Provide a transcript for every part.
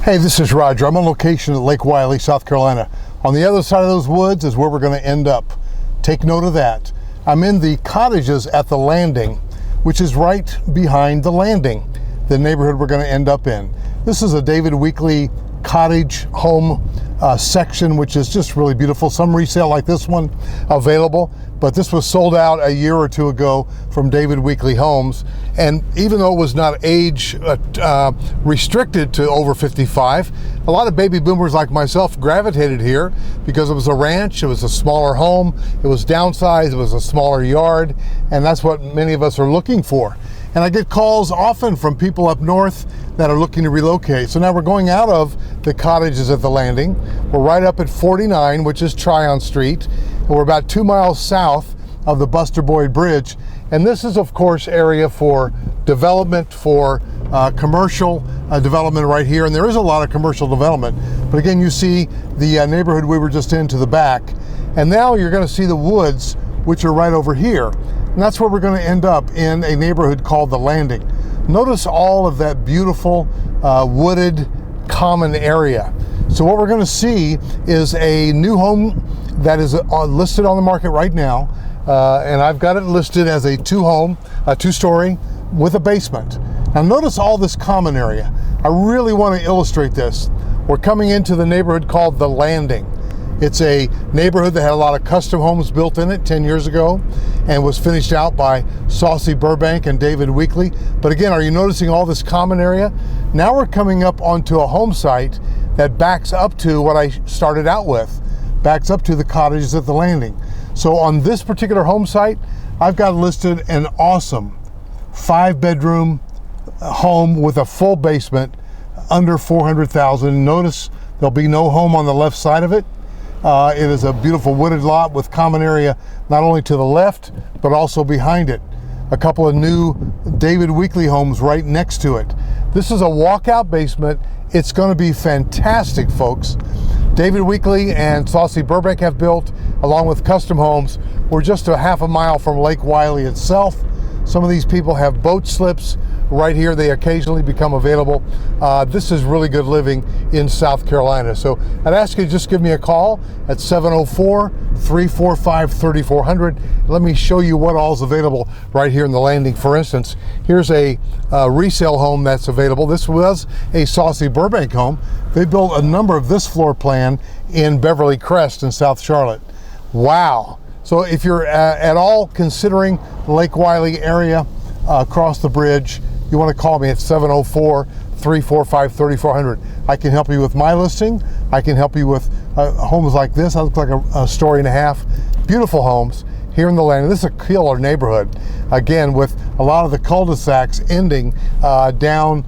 Hey, this is Roger. I'm on location at Lake Wylie, South Carolina. On the other side of those woods is where we're going to end up. Take note of that. I'm in the cottages at the landing, which is right behind the landing, the neighborhood we're going to end up in. This is a David Weekley cottage home section, which is just really beautiful. Some resale like this one available, but this was sold out a year or two ago from David Weekley Homes. And even though it was not age restricted to over 55, a lot of baby boomers like myself gravitated here because it was a ranch, it was a smaller home, it was downsized, it was a smaller yard, and that's what many of us are looking for. And I get calls often from people up north that are looking to relocate. So now we're going out of the cottages at the landing. We're right up at 49, which is Tryon Street. And we're about 2 miles south of the Buster Boyd Bridge. And this is, of course, area for development, for commercial development right here. And there is a lot of commercial development. But again, you see the neighborhood we were just in to the back. And now you're going to see the woods, which are right over here. And that's where we're going to end up, in a neighborhood called The Landing. Notice all of that beautiful wooded common area. So what we're going to see is a new home that is listed on the market right now. And I've got it listed as a two-story with a basement. Now notice all this common area. I really want to illustrate this. We're coming into the neighborhood called The Landing. It's a neighborhood that had a lot of custom homes built in it 10 years ago and was finished out by Saucy Burbank and David Weekley. But again, are you noticing all this common area? Now we're coming up onto a home site that backs up to what I started out with, backs up to the cottages at the landing. So on this particular home site, I've got listed an awesome 5-bedroom home with a full basement under $400,000. Notice there'll be no home on the left side of it. It is a beautiful wooded lot with common area not only to the left, but also behind it. A couple of new David Weekley homes right next to it. This is a walkout basement. It's going to be fantastic, folks. David Weekley and Saucy Burbank have built, along with custom homes. We're just a half a mile from Lake Wylie itself. Some of these people have boat slips right here. They occasionally become available. This is really good living in South Carolina. So I'd ask you to just give me a call at 704-345-3400. Let me show you what all's available right here in the landing. For instance, here's a resale home that's available. This was a Saucy Burbank home. They built a number of this floor plan in Beverly Crest in South Charlotte. Wow. So if you're at all considering the Lake Wylie area across the bridge, you want to call me at 704-345-3400. I can help you with my listing. I can help you with homes like this. I look like a story and a half. Beautiful homes here in the landing. This is a killer neighborhood. Again, with a lot of the cul-de-sacs ending down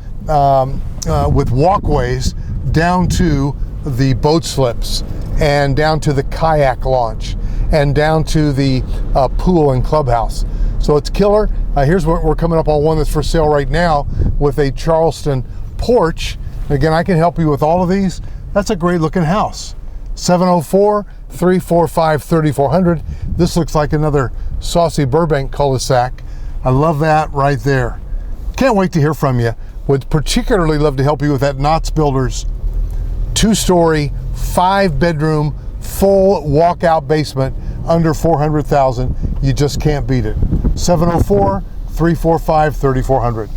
with walkways down to the boat slips and down to the kayak launch and down to the pool and clubhouse. So it's killer. Here's what we're coming up on one that's for sale right now with a Charleston porch. Again, I can help you with all of these. That's a great looking house. 704-345-3400. This looks like another Saucy Burbank cul-de-sac. I love that right there. Can't wait to hear from you. Would particularly love to help you with that Knott's Builders 2-story, 5-bedroom, full walkout basement under $400,000. You just can't beat it. 704-345-3400.